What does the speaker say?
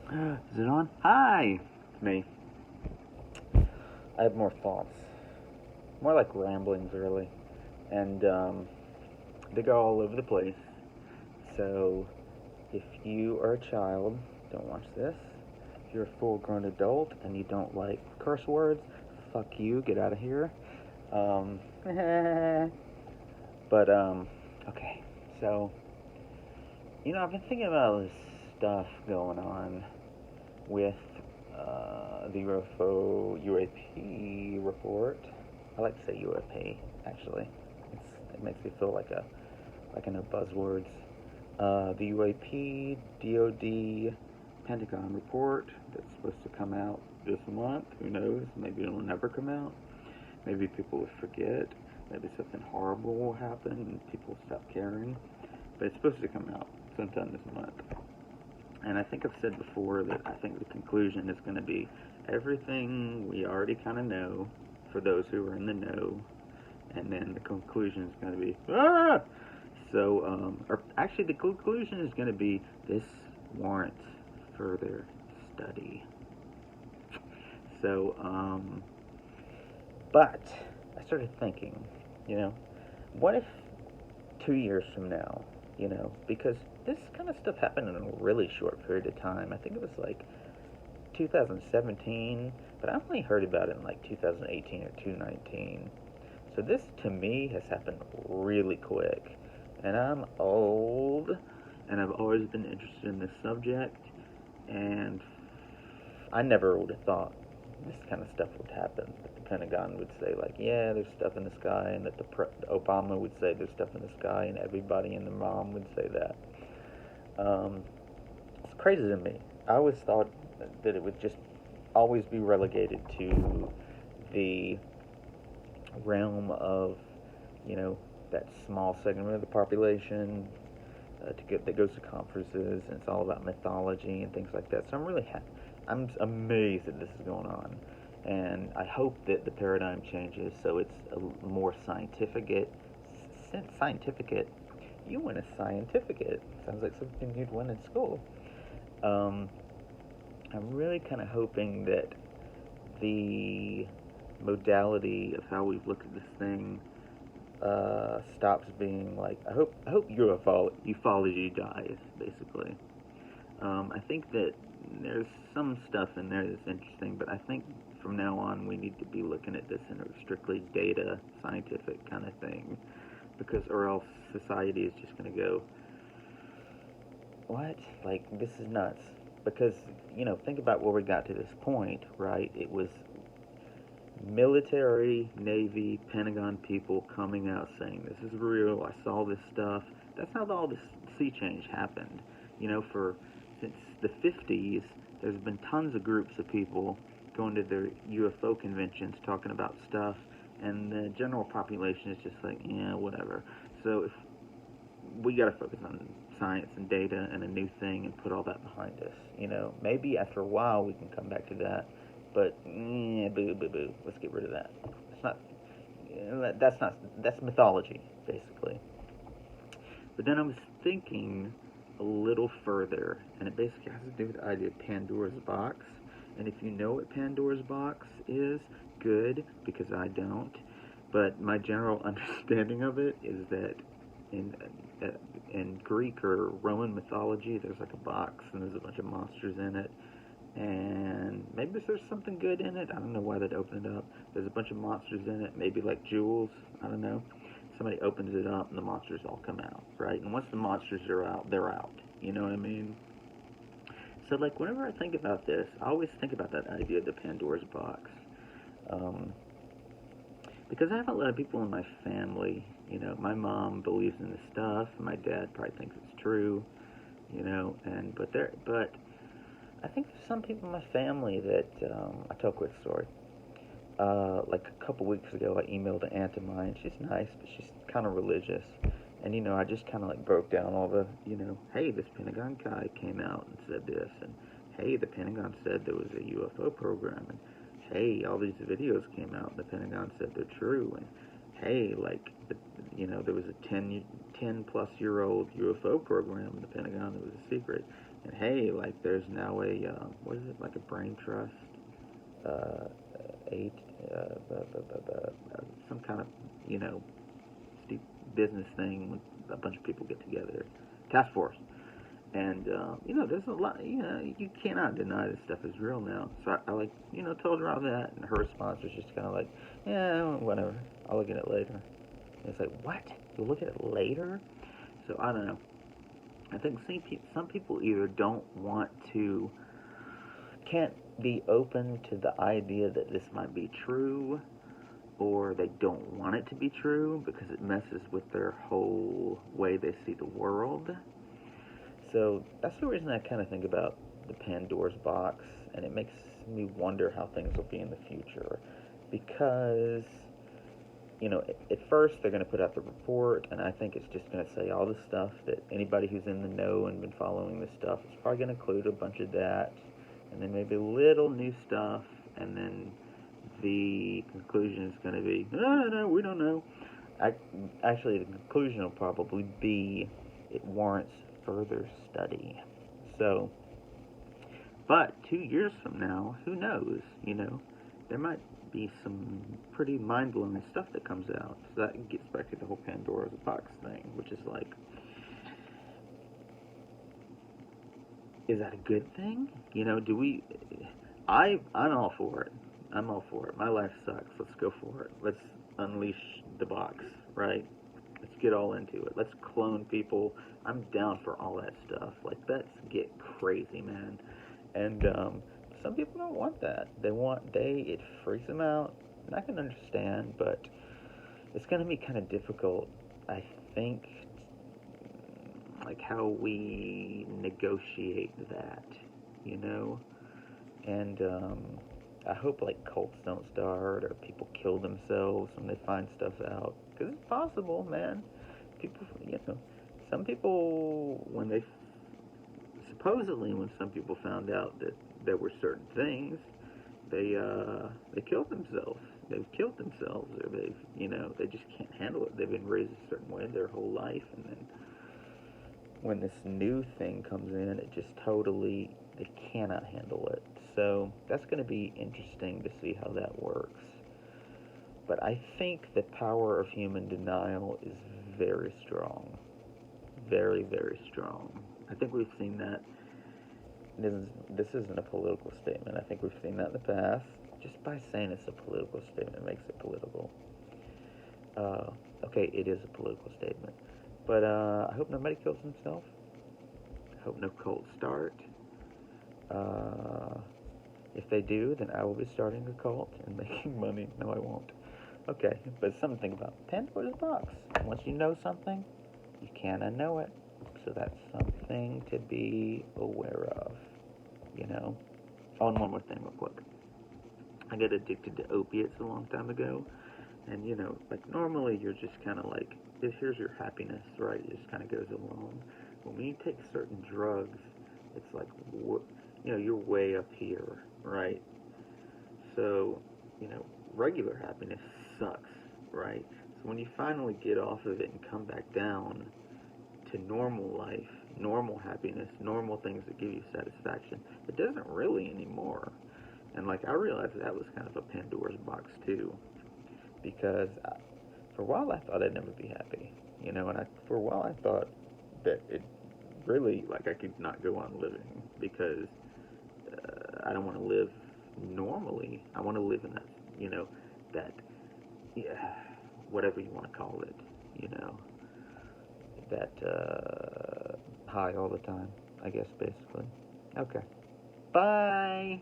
Is it on? Hi! It's me. I have more thoughts. More like ramblings, really. And they go all over the place. So if you are a child, don't watch this. If you're a full grown adult and you don't like curse words, fuck you, get out of here. Um, but, okay. So, I've been thinking about all this stuff going on with the UFO UAP report. I like to say UAP actually. It makes me feel like I know buzzwords. The UAP DoD Pentagon report that's supposed to come out this month. Who knows? Maybe it'll never come out. Maybe people will forget. Maybe something horrible will happen and people will stop caring. But it's supposed to come out sometime this month. And I think I've said before that I think the conclusion is going to be everything we already kind of know for those who are in the know, and then the conclusion is going to be ah. So, or actually, the conclusion is going to be this warrants further study. So, but I started thinking, what if 2 years from now, because this kind of stuff happened in a really short period of time. I think it was like 2017, but I only heard about it in like 2018 or 2019. So this to me has happened really quick. And I'm old, and I've always been interested in this subject, and I never would have thought this kind of stuff would happen. That the Pentagon would say, like, yeah, there's stuff in the sky, and that Obama would say there's stuff in the sky, and everybody and their mom would say that. It's crazy to me. I always thought that it would just always be relegated to the realm of, that small segment of the population that goes to conferences, and it's all about mythology and things like that. So I'm amazed that this is going on, and I hope that the paradigm changes so it's a more scientific. Scientific. You win a scientificate. Sounds like something you'd win in school. I'm really kind of hoping that the modality of how we look at this thing stops being like I hope ufology dies basically. I think that there's some stuff in there that's interesting, but I think from now on we need to be looking at this in a strictly data scientific kind of thing, because or else society is just going to go, what? Like, this is nuts. Because, think about where we got to this point, right? It was military, Navy, Pentagon people coming out saying, this is real, I saw this stuff. That's how all this sea change happened. Since the 50s, there's been tons of groups of people going to their UFO conventions talking about stuff, and the general population is just like, yeah, whatever. So if we got to focus on science and data and a new thing and put all that behind us. Maybe after a while we can come back to that, but boo, boo, boo. Let's get rid of that. It's not. That's mythology basically. But then I was thinking a little further, and it basically has to do with the idea of Pandora's box. And if you know what Pandora's box is, good, because I don't. But my general understanding of it is that in uh, in Greek or Roman mythology, there's like a box and there's a bunch of monsters in it, and maybe there's something good in it. I don't know why they'd open it up. There's a bunch of monsters in it, maybe like jewels. I don't know. Somebody opens it up and the monsters all come out, right? And once the monsters are out, they're out. You know what I mean? So like whenever I think about this, I always think about that idea of the Pandora's box. Um, because I have a lot of people in my family. My mom believes in this stuff. My dad probably thinks it's true. But I think there's some people in my family that I tell a quick story. Like a couple weeks ago, I emailed an aunt of mine. She's nice, but she's kind of religious. And I just kind of like broke down all the, hey, this Pentagon guy came out and said this, and hey, the Pentagon said there was a UFO program, and hey, all these videos came out, and the Pentagon said they're true, and hey, like, there was a 10 plus year old UFO program in the Pentagon that was a secret, And hey, like there's now a what is it, like a brain trust, uh, eight, some kind of you know steep business thing when a bunch of people get together, task force. And there's a lot. You cannot deny this stuff is real now. So I like, told her all that, and her response was just kind of like, yeah, whatever. I'll look at it later. And it's like, what? You'll look at it later? So I don't know. I think some people either don't want to, can't be open to the idea that this might be true, or they don't want it to be true because it messes with their whole way they see the world. So that's the reason I kind of think about the Pandora's box, and it makes me wonder how things will be in the future. Because, at first they're going to put out the report, and I think it's just going to say all the stuff that anybody who's in the know and been following this stuff is probably going to include a bunch of that, and then maybe a little new stuff, and then the conclusion is going to be, no, we don't know. Actually, the conclusion will probably be it warrants further study. So, but 2 years from now, who knows? There might be some pretty mind-blowing stuff that comes out. So that gets back to the whole Pandora's box thing, which is like, is that a good thing? Do we? I'm all for it. I'm all for it. My life sucks. Let's go for it. Let's unleash the box, right? Let's get all into it. Let's clone people. I'm down for all that stuff. Like, let's get crazy, man. And some people don't want that. It freaks them out. And I can understand, but it's going to be kind of difficult, I think, like how we negotiate that, And I hope like cults don't start or people kill themselves when they find stuff out, because it's possible, man. People, some people supposedly when some people found out that there were certain things, they killed themselves. They've killed themselves, or they just can't handle it. They've been raised a certain way their whole life, and then when this new thing comes in, it just totally, they cannot handle it. So that's going to be interesting to see how that works. But I think the power of human denial is very strong. Very, very strong. I think we've seen that. This isn't a political statement. I think we've seen that in the past. Just by saying it's a political statement makes it political. Okay, it is a political statement. But I hope nobody kills himself. I hope no cults start. If they do, then I will be starting a cult and making money. No, I won't. Okay, but something to think about. Pandora's box. Once you know something, you can't unknow it. So that's something to be aware of, Oh, and one more thing real quick. I got addicted to opiates a long time ago. And, like normally you're just kind of like, here's your happiness, right? It just kind of goes along. But when you take certain drugs, it's like, you're way up here, right? So, regular happiness sucks, right? So when you finally get off of it and come back down to normal life, normal happiness, normal things that give you satisfaction, it doesn't really anymore. And like I realized that was kind of a Pandora's box too, because for a while I thought I'd never be happy, and for a while I thought that it really, like I could not go on living because I don't want to live normally. I want to live in that, that, yeah, whatever you want to call it, that high all the time, I guess, basically. Okay. Bye.